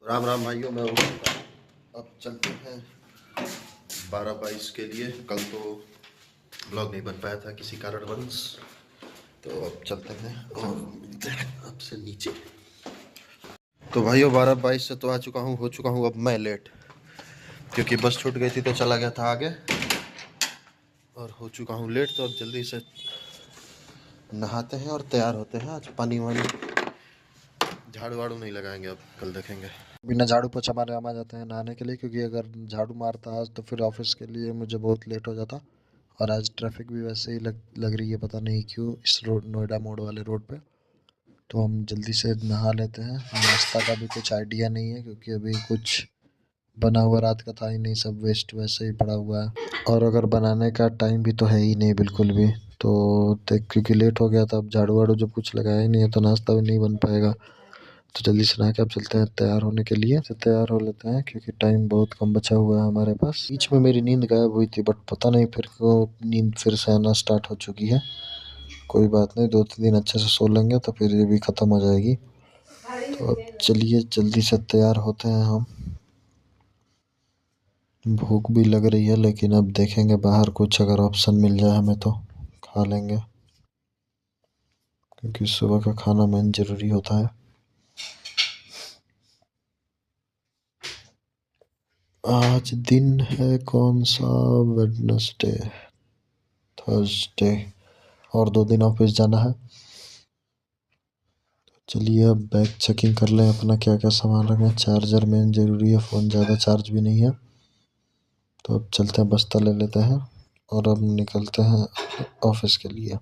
राम राम भाइयों, मैं उठ चुका हूँ। अब चलते हैं 12:22 के लिए। कल तो ब्लॉग नहीं बन पाया था किसी कारणवश, तो अब चलते हैं और मिलते हैं आपसे नीचे। तो भाइयों 12:22 से तो आ चुका हूँ, हो चुका हूँ अब मैं लेट, क्योंकि बस छूट गई थी तो चला गया था आगे और हो चुका हूँ लेट। तो अब जल्दी से नहाते हैं और तैयार होते हैं। आज पानी वानी झाड़ू वाड़ू नहीं लगाएंगे, अब कल देखेंगे। बिना झाड़ू पोछा मारे हम आ जाते हैं नहाने के लिए, क्योंकि अगर झाड़ू मारता आज तो फिर ऑफिस के लिए मुझे बहुत लेट हो जाता। और आज ट्रैफिक भी वैसे ही लग रही है, पता नहीं क्यों, इस रोड नोएडा मोड़ वाले रोड पे। तो हम जल्दी से नहा लेते हैं। नाश्ता का भी कुछ आइडिया नहीं है, क्योंकि अभी कुछ बना हुआ रात का था ही नहीं, सब वेस्ट वैसे ही पड़ा हुआ है। और अगर बनाने का टाइम भी तो है ही नहीं बिल्कुल भी। तो देख, क्योंकि लेट हो गया था, अब झाड़ू वाड़ू जब कुछ लगाया ही नहीं है तो नाश्ता भी नहीं बन पाएगा। तो जल्दी से नहा के अब चलते हैं तैयार होने के लिए। तो तैयार हो लेते हैं, क्योंकि टाइम बहुत कम बचा हुआ है हमारे पास। बीच में मेरी नींद गायब हुई थी, बट पता नहीं फिर को नींद फिर से आना स्टार्ट हो चुकी है। कोई बात नहीं, 2-3 दिन अच्छे से सो लेंगे तो फिर ये भी ख़त्म हो जाएगी। तो अब चलिए जल्दी से तैयार होते हैं हम। भूख भी लग रही है, लेकिन अब देखेंगे बाहर कुछ अगर ऑप्शन मिल जाए हमें तो खा लेंगे, क्योंकि सुबह का खाना मेन ज़रूरी होता है। आज दिन है कौन सा? वेडनेसडे, थर्सडे, और 2 दिन ऑफिस जाना है। चलिए अब बैग चेकिंग कर लें अपना, क्या क्या सामान रखें। चार्जर मेन ज़रूरी है, फ़ोन ज़्यादा चार्ज भी नहीं है। तो अब चलते हैं, बस्ता ले लेते हैं और अब निकलते हैं ऑफिस के लिए।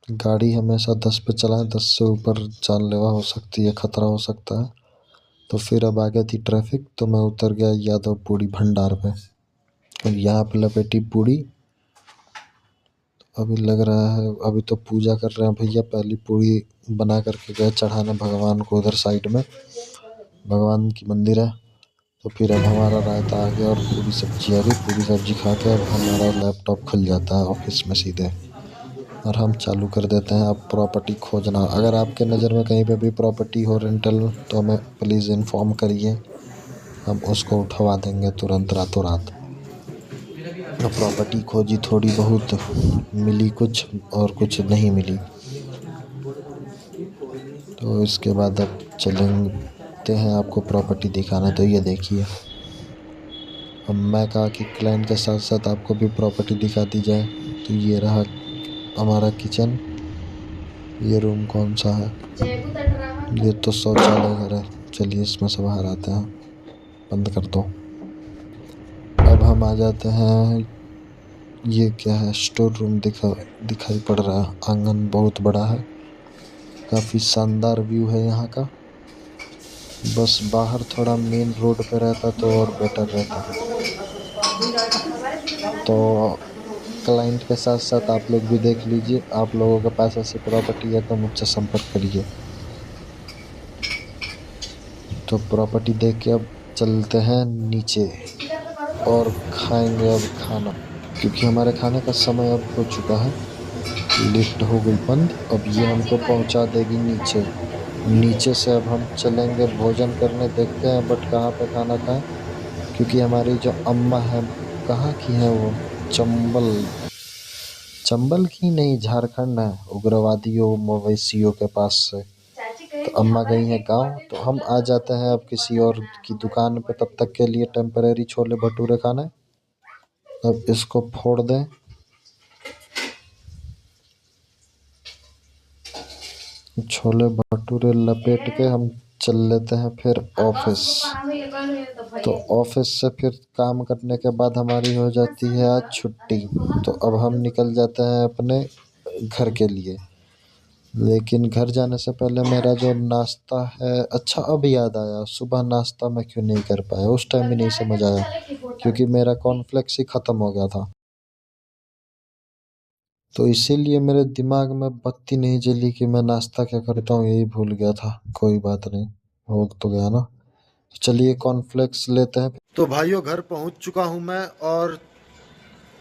गाड़ी हमेशा 10 पे चलाएं, 10 से ऊपर जानलेवा हो सकती है, ख़तरा हो सकता है। तो फिर अब आ गई थी ट्रैफिक, तो मैं उतर गया यादव पूड़ी भंडार पे। और यहाँ पे लपेटी पूड़ी। अभी लग रहा है अभी तो पूजा कर रहे हैं भैया, पहली पूड़ी बना करके गए चढ़ाने भगवान को। उधर साइड में भगवान की मंदिर है। तो फिर अब हमारा रायता आ गया और पूरी सब्जी आ गई। पूरी सब्जी खा के अब हमारा लैपटॉप खुल जाता है ऑफिस में सीधे, और हम चालू कर देते हैं अब प्रॉपर्टी खोजना। अगर आपके नज़र में कहीं पे भी प्रॉपर्टी हो रेंटल, तो हमें प्लीज़ इन्फॉर्म करिए, हम उसको उठवा देंगे तुरंत रातों रात। प्रॉपर्टी खोजी, थोड़ी बहुत मिली कुछ और कुछ नहीं मिली। तो इसके बाद अब चलते हैं आपको प्रॉपर्टी दिखाना। तो ये देखिए, अब मैं कहा कि क्लाइंट के साथ साथ आपको भी प्रॉपर्टी दिखा दी जाए। तो ये रहा हमारा किचन। ये रूम कौन सा है? ये तो शौचालय घर है। चलिए इसमें से बाहर आते हैं, बंद कर दो। अब हम आ जाते हैं, ये क्या है? स्टोर रूम दिखाई पड़ रहा है। आंगन बहुत बड़ा है, काफ़ी शानदार व्यू है यहाँ का। बस बाहर थोड़ा मेन रोड पे रहता तो और बेटर रहता। तो क्लाइंट के साथ साथ आप लोग भी देख लीजिए, आप लोगों के पास ऐसी प्रॉपर्टी है तो मुझसे संपर्क करिए। तो प्रॉपर्टी देख के अब चलते हैं नीचे और खाएंगे अब खाना, क्योंकि हमारे खाने का समय अब हो चुका है। लिफ्ट हो गई बंद, अब ये हमको पहुंचा देगी नीचे। नीचे से अब हम चलेंगे भोजन करने, देखते हैं बट कहाँ पे खाना खाएं, क्योंकि हमारी जो अम्मा है, कहाँ की है वो? चंबल की नहीं, झारखंड है, उग्रवादियों मवेशियों के पास से। तो अम्मा गई हैं गांव, तो हम आ जाते हैं अब किसी और की दुकान पे तब तक के लिए टेम्परेरी छोले भटूरे खाने। अब इसको फोड़ दें। छोले भटूरे लपेट के हम चल लेते हैं फिर ऑफिस। तो ऑफिस से फिर काम करने के बाद हमारी हो जाती है आज छुट्टी। तो अब हम निकल जाते हैं अपने घर के लिए। लेकिन घर जाने से पहले मेरा जो नाश्ता है, अच्छा अब याद आया, सुबह नाश्ता मैं क्यों नहीं कर पाया, उस टाइम भी नहीं समझ आया, क्योंकि मेरा कॉर्नफ्लेक्स ही ख़त्म हो गया था। तो इसीलिए मेरे दिमाग में बत्ती नहीं जली कि मैं नाश्ता क्या करता हूँ, यही भूल गया था। कोई बात नहीं, हो तो गया ना। तो चलिए कॉर्नफ्लेक्स लेते हैं। तो भाइयों घर पहुंच चुका हूं मैं, और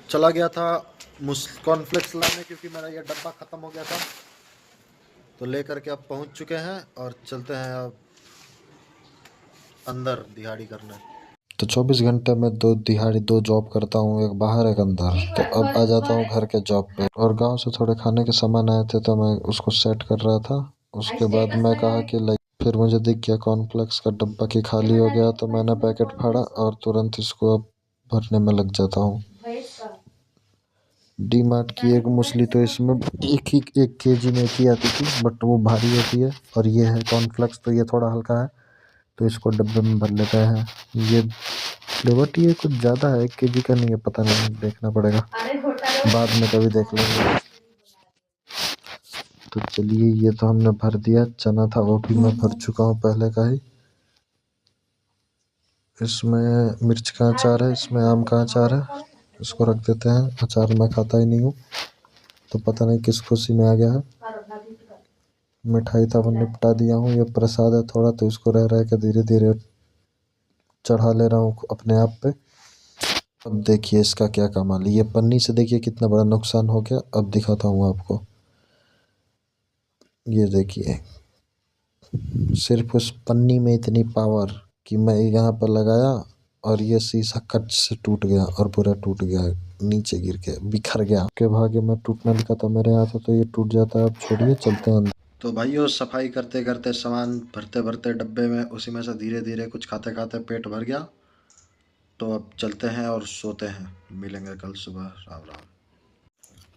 चला गया था कॉर्नफ्लेक्स लाने, क्योंकि मेरा ये डब्बा ख़त्म हो गया था। तो लेकर के अब पहुंच चुके हैं और चलते हैं अब अंदर दिहाड़ी करने। तो 24 घंटे में 2 दिहाड़ी 2 जॉब करता हूँ, एक बाहर एक अंदर। तो अब आ जाता हूँ घर के जॉब पे। और गांव से थोड़े खाने के सामान आए थे तो मैं उसको सेट कर रहा था। उसके बाद मैं कहा कि फिर मुझे दिख गया कॉर्नफ्लेक्स का डब्बा कि खाली हो गया, तो मैंने पैकेट फाड़ा और तुरंत इसको अब भरने में लग जाता हूँ। डी मार्ट की एक मूसली तो इसमें 1 केजी में एक ही आती थी, बट वो भारी होती है। और ये है कॉर्नफ्लेक्स तो ये थोड़ा हल्का है, तो इसको डब्बे में भर लेते हैं। ये फ्लेवर ये कुछ ज़्यादा है, 1 केजी का नहीं है, पता नहीं, देखना पड़ेगा, बाद में कभी देख लेंगे। तो चलिए, ये तो हमने भर दिया। चना था वो भी मैं भर चुका हूँ पहले का ही। इसमें मिर्च का अचार है, इसमें आम का अचार है, इसको रख देते हैं। अचार मैं खाता ही नहीं हूँ, तो पता नहीं किस खुशी में आ गया है। मिठाई था वो निपटा दिया हूँ। ये प्रसाद है थोड़ा, तो इसको रह रह के धीरे धीरे चढ़ा ले रहा हूँ अपने आप पे। अब देखिए इसका क्या कमाल है। ये पन्नी से देखिए कितना बड़ा नुकसान हो गया। अब दिखाता हूँ आपको। ये देखिए, सिर्फ उस पन्नी में इतनी पावर कि मैं यहाँ पर लगाया और ये शीशा कट से टूट गया और पूरा टूट गया, नीचे गिर के बिखर गया। के भाग्य में टूटना लिखा था मेरे हाथ, तो ये टूट जाता है। अब छोड़िए, चलते हैं अंदर। तो भाइयों, सफाई करते करते, सामान भरते भरते डब्बे में, उसी में से धीरे धीरे कुछ खाते खाते पेट भर गया। तो अब चलते हैं और सोते हैं, मिलेंगे कल सुबह। राम राम।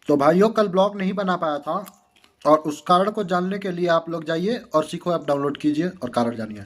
तो भाइयों, कल ब्लॉग नहीं बना पाया था, और उस कारण को जानने के लिए आप लोग जाइए और सीखो ऐप डाउनलोड कीजिए और कारण जानिए।